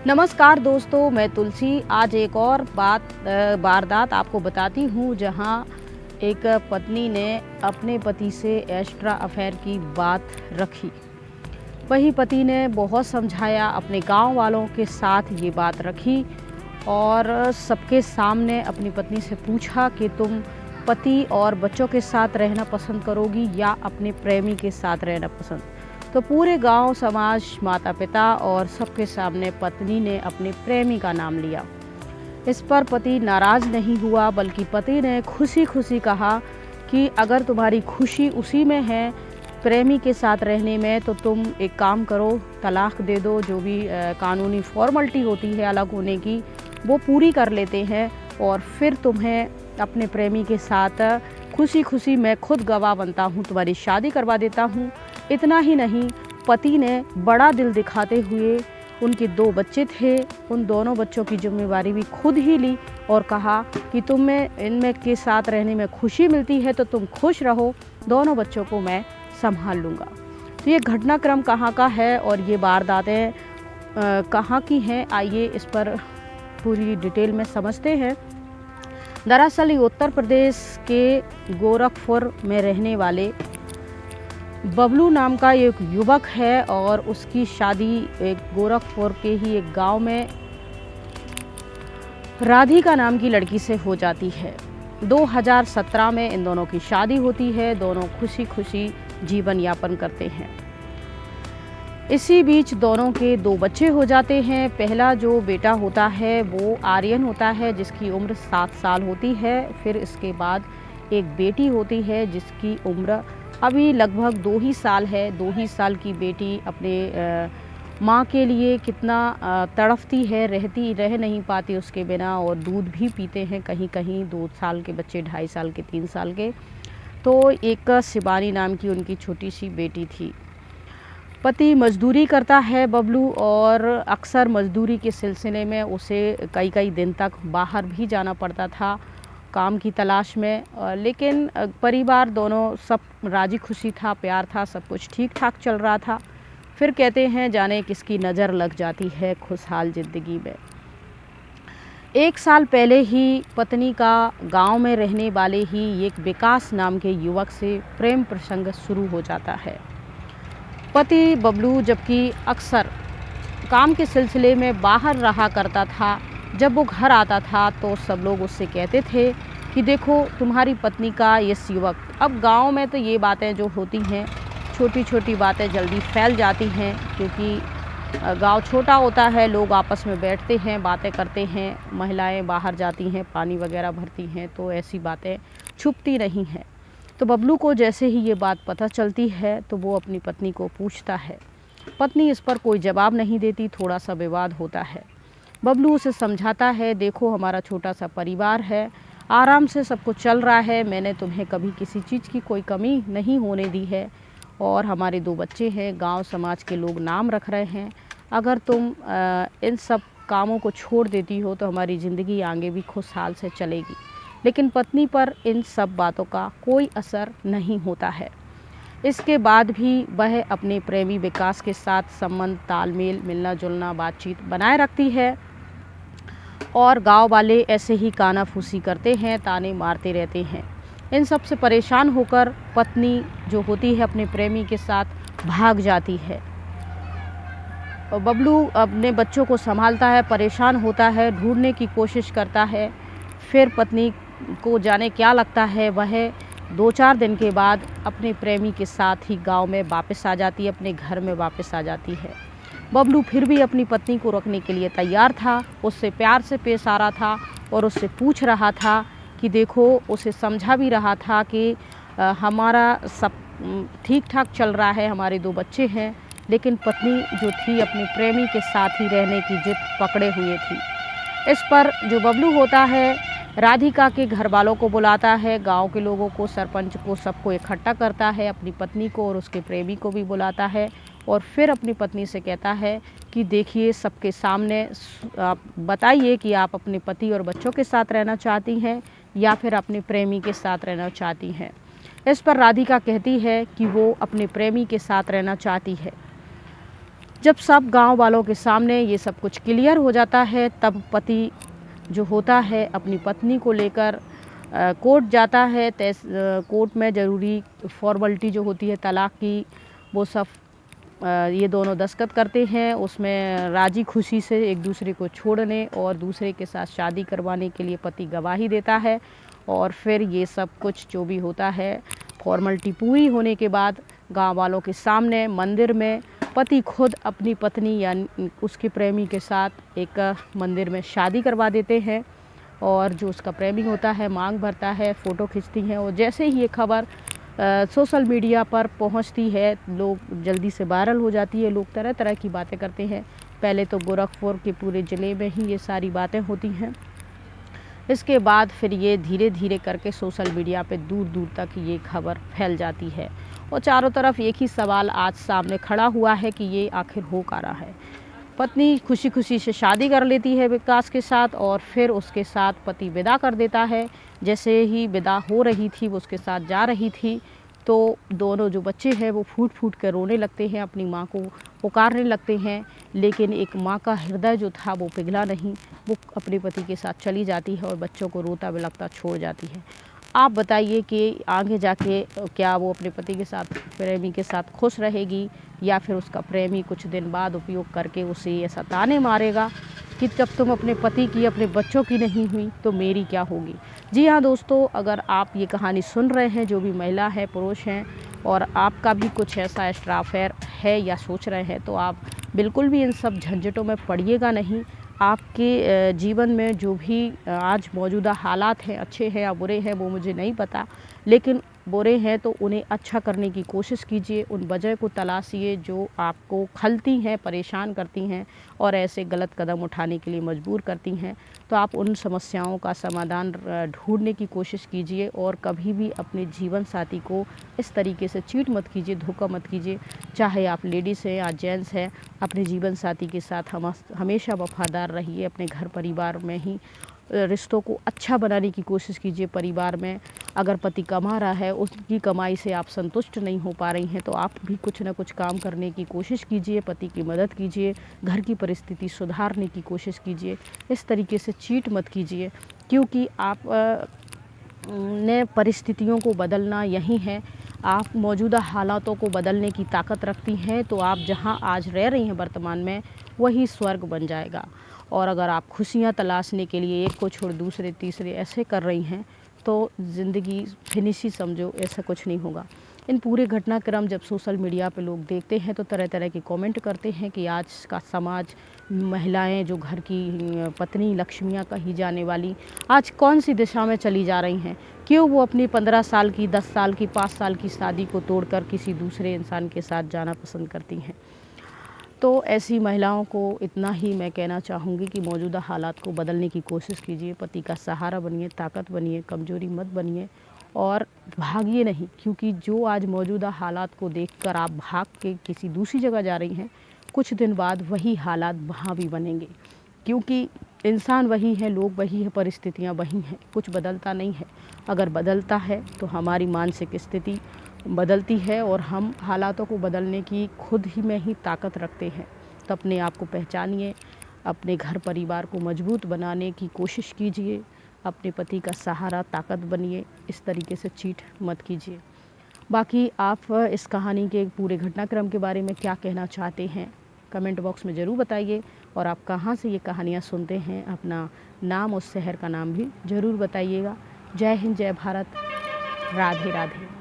नमस्कार दोस्तों, मैं तुलसी। आज एक और वारदात आपको बताती हूँ जहाँ एक पत्नी ने अपने पति से एक्स्ट्रा अफेयर की बात रखी। वही पति ने बहुत समझाया, अपने गांव वालों के साथ ये बात रखी और सबके सामने अपनी पत्नी से पूछा कि तुम पति और बच्चों के साथ रहना पसंद करोगी या अपने प्रेमी के साथ रहना पसंद। तो पूरे गांव, समाज, माता पिता और सबके सामने पत्नी ने अपने प्रेमी का नाम लिया। इस पर पति नाराज़ नहीं हुआ, बल्कि पति ने खुशी खुशी कहा कि अगर तुम्हारी खुशी उसी में है, प्रेमी के साथ रहने में, तो तुम एक काम करो, तलाक दे दो। जो भी कानूनी फॉर्मेलिटी होती है अलग होने की, वो पूरी कर लेते हैं और फिर तुम्हें अपने प्रेमी के साथ खुशी खुशी, मैं खुद गवाह बनता हूँ, तुम्हारी शादी करवा देता हूँ। इतना ही नहीं, पति ने बड़ा दिल दिखाते हुए, उनके 2 बच्चे थे, उन दोनों बच्चों की जिम्मेवारी भी खुद ही ली और कहा कि तुम्हें इनमें के साथ रहने में खुशी मिलती है तो तुम खुश रहो, दोनों बच्चों को मैं संभाल लूँगा। तो ये घटनाक्रम कहाँ का है और ये वारदातें कहाँ की हैं, आइए इस पर पूरी डिटेल में समझते हैं। दरअसल ये उत्तर प्रदेश के गोरखपुर में रहने वाले बबलू नाम का एक युवक है और उसकी शादी एक गोरखपुर के ही एक गांव में राधिका नाम की लड़की से हो जाती है। 2017 में इन दोनों की शादी होती है। दोनों खुशी खुशी जीवन यापन करते हैं। इसी बीच दोनों के 2 बच्चे हो जाते हैं। पहला जो बेटा होता है वो आर्यन होता है, जिसकी उम्र 7 साल होती है। फिर इसके बाद एक बेटी होती है जिसकी उम्र अभी लगभग 2 ही साल है। 2 ही साल की बेटी अपने माँ के लिए कितना तड़पती है, रह नहीं पाती उसके बिना, और दूध भी पीते हैं कहीं कहीं 2 साल के बच्चे, 2.5 साल के, 3 साल के। तो एक शिवानी नाम की उनकी छोटी सी बेटी थी। पति मजदूरी करता है बबलू, और अक्सर मजदूरी के सिलसिले में उसे कई कई दिन तक बाहर भी जाना पड़ता था काम की तलाश में। लेकिन परिवार दोनों सब राजी खुशी था, प्यार था, सब कुछ ठीक ठाक चल रहा था। फिर कहते हैं जाने किसकी नज़र लग जाती है खुशहाल ज़िंदगी में। 1 साल पहले ही पत्नी का गांव में रहने वाले ही एक विकास नाम के युवक से प्रेम प्रसंग शुरू हो जाता है। पति बबलू जबकि अक्सर काम के सिलसिले में बाहर रहा करता था, जब वो घर आता था तो सब लोग उससे कहते थे कि देखो तुम्हारी पत्नी का ये युवक। अब गांव में तो ये बातें जो होती हैं, छोटी छोटी बातें जल्दी फैल जाती हैं, क्योंकि गांव छोटा होता है, लोग आपस में बैठते हैं, बातें करते हैं, महिलाएं बाहर जाती हैं, पानी वगैरह भरती हैं, तो ऐसी बातें छुपती नहीं हैं। तो बबलू को जैसे ही ये बात पता चलती है तो वो अपनी पत्नी को पूछता है। पत्नी इस पर कोई जवाब नहीं देती, थोड़ा सा विवाद होता है। बबलू उसे समझाता है, देखो हमारा छोटा सा परिवार है, आराम से सब कुछ चल रहा है, मैंने तुम्हें कभी किसी चीज़ की कोई कमी नहीं होने दी है, और हमारे 2 बच्चे हैं, गांव समाज के लोग नाम रख रहे हैं। अगर तुम इन सब कामों को छोड़ देती हो तो हमारी ज़िंदगी आगे भी खुशहाल से चलेगी। लेकिन पत्नी पर इन सब बातों का कोई असर नहीं होता है। इसके बाद भी वह अपने प्रेमी विकास के साथ संबंध, तालमेल, मिलना जुलना, बातचीत बनाए रखती है, और गांव वाले ऐसे ही कानाफूसी करते हैं, ताने मारते रहते हैं। इन सब से परेशान होकर पत्नी जो होती है अपने प्रेमी के साथ भाग जाती है। और बबलू अपने बच्चों को संभालता है, परेशान होता है, ढूंढने की कोशिश करता है। फिर पत्नी को जाने क्या लगता है, वह 2-4 दिन के बाद अपने प्रेमी के साथ ही गांव में वापस आ जाती है, अपने घर में वापस आ जाती है। बबलू फिर भी अपनी पत्नी को रखने के लिए तैयार था, उससे प्यार से पेश आ रहा था और उससे पूछ रहा था कि देखो, उसे समझा भी रहा था कि हमारा सब ठीक ठाक चल रहा है, हमारे 2 बच्चे हैं। लेकिन पत्नी जो थी अपने प्रेमी के साथ ही रहने की जिद पकड़े हुए थी। इस पर जो बबलू होता है राधिका के घर वालों को बुलाता है, गांव के लोगों को, सरपंच को, सबको इकट्ठा करता है, अपनी पत्नी को और उसके प्रेमी को भी बुलाता है, और फिर अपनी पत्नी से कहता है कि देखिए सबके सामने आप बताइए कि आप अपने पति और बच्चों के साथ रहना चाहती हैं या फिर अपने प्रेमी के साथ रहना चाहती हैं। इस पर राधिका कहती है कि वो अपने प्रेमी के साथ रहना चाहती है। जब सब गांव वालों के सामने ये सब कुछ क्लियर हो जाता है, तब पति जो होता है अपनी पत्नी को लेकर कोर्ट जाता है। कोर्ट में ज़रूरी फॉर्मेलिटी जो होती है तलाक की, वो सब ये दोनों दस्तखत करते हैं। उसमें राज़ी खुशी से एक दूसरे को छोड़ने और दूसरे के साथ शादी करवाने के लिए पति गवाही देता है। और फिर ये सब कुछ जो भी होता है, फॉर्मेलिटी पूरी होने के बाद गांव वालों के सामने मंदिर में पति खुद अपनी पत्नी या उसके प्रेमी के साथ एक मंदिर में शादी करवा देते हैं। और जो उसका प्रेमी होता है मांग भरता है, फ़ोटो खींचती हैं। और जैसे ही ये खबर सोशल मीडिया पर पहुंचती है, लोग जल्दी से वायरल हो जाती है, लोग तरह तरह की बातें करते हैं। पहले तो गोरखपुर के पूरे ज़िले में ही ये सारी बातें होती हैं। इसके बाद फिर ये धीरे धीरे करके सोशल मीडिया पे दूर दूर तक ये खबर फैल जाती है और चारों तरफ एक ही सवाल आज सामने खड़ा हुआ है कि ये आखिर हो क्या रहा है। पत्नी खुशी खुशी से शादी कर लेती है विकास के साथ और फिर उसके साथ पति विदा कर देता है। जैसे ही विदा हो रही थी, वो उसके साथ जा रही थी, तो दोनों जो बच्चे हैं वो फूट फूट कर रोने लगते हैं, अपनी माँ को पुकारने लगते हैं। लेकिन एक माँ का हृदय जो था वो पिघला नहीं, वो अपने पति के साथ चली जाती है और बच्चों को रोता बिलखता छोड़ जाती है। आप बताइए कि आगे जाके क्या वो अपने पति के साथ, प्रेमी के साथ खुश रहेगी या फिर उसका प्रेमी कुछ दिन बाद उपयोग करके उसे ऐसा ताने मारेगा कि जब तुम अपने पति की, अपने बच्चों की नहीं हुई तो मेरी क्या होगी। जी हाँ दोस्तों, अगर आप ये कहानी सुन रहे हैं, जो भी महिला है, पुरुष हैं, और आपका भी कुछ ऐसा एक्स्ट्रा अफेयर है या सोच रहे हैं, तो आप बिल्कुल भी इन सब झंझटों में पड़िएगा नहीं। आपके जीवन में जो भी आज मौजूदा हालात हैं, अच्छे हैं या बुरे हैं वो मुझे नहीं पता, लेकिन बुरे हैं तो उन्हें अच्छा करने की कोशिश कीजिए। उन वजह को तलाशिए जो आपको खलती हैं, परेशान करती हैं और ऐसे गलत कदम उठाने के लिए मजबूर करती हैं। तो आप उन समस्याओं का समाधान ढूंढने की कोशिश कीजिए और कभी भी अपने जीवन साथी को इस तरीके से चीट मत कीजिए, धोखा मत कीजिए। चाहे आप लेडीज़ हैं या जेंट्स हैं, अपने जीवन साथी के साथ हमेशा वफादार रहिए। अपने घर परिवार में ही रिश्तों को अच्छा बनाने की कोशिश कीजिए। परिवार में अगर पति कमा रहा है, उसकी कमाई से आप संतुष्ट नहीं हो पा रही हैं, तो आप भी कुछ ना कुछ काम करने की कोशिश कीजिए, पति की मदद कीजिए, घर की परिस्थिति सुधारने की कोशिश कीजिए। इस तरीके से चीट मत कीजिए, क्योंकि आप ने परिस्थितियों को बदलना यही है। आप मौजूदा हालातों को बदलने की ताकत रखती हैं, तो आप जहां आज रह रही हैं वर्तमान में, वही स्वर्ग बन जाएगा। और अगर आप खुशियां तलाशने के लिए एक को छोड़ दूसरे तीसरे ऐसे कर रही हैं, तो ज़िंदगी फिनिश ही समझो, ऐसा कुछ नहीं होगा। इन पूरे घटनाक्रम जब सोशल मीडिया पे लोग देखते हैं तो तरह तरह के कमेंट करते हैं कि आज का समाज, महिलाएं जो घर की पत्नी लक्ष्मियां कही जाने वाली, आज कौन सी दिशा में चली जा रही हैं। क्यों वो अपनी 15 साल की, 10 साल की, 5 साल की शादी को तोड़कर किसी दूसरे इंसान के साथ जाना पसंद करती हैं। तो ऐसी महिलाओं को इतना ही मैं कहना चाहूँगी कि मौजूदा हालात को बदलने की कोशिश कीजिए, पति का सहारा बनिए, ताकत बनिए, कमज़ोरी मत बनिए और भागिए नहीं। क्योंकि जो आज मौजूदा हालात को देखकर आप भाग के किसी दूसरी जगह जा रही हैं, कुछ दिन बाद वही हालात वहाँ भी बनेंगे। क्योंकि इंसान वही है, लोग वही हैं, परिस्थितियाँ वही हैं, कुछ बदलता नहीं है। अगर बदलता है तो हमारी मानसिक स्थिति बदलती है और हम हालातों को बदलने की खुद ही में ही ताकत रखते हैं। तो अपने आप को पहचानिए, अपने घर परिवार को मजबूत बनाने की कोशिश कीजिए, अपने पति का सहारा, ताकत बनिए। इस तरीके से चीट मत कीजिए। बाकी आप इस कहानी के पूरे घटनाक्रम के बारे में क्या कहना चाहते हैं, कमेंट बॉक्स में ज़रूर बताइए। और आप कहाँ से ये कहानियाँ सुनते हैं, अपना नाम और शहर का नाम भी ज़रूर बताइएगा। जय हिंद, जय भारत, राधे राधे।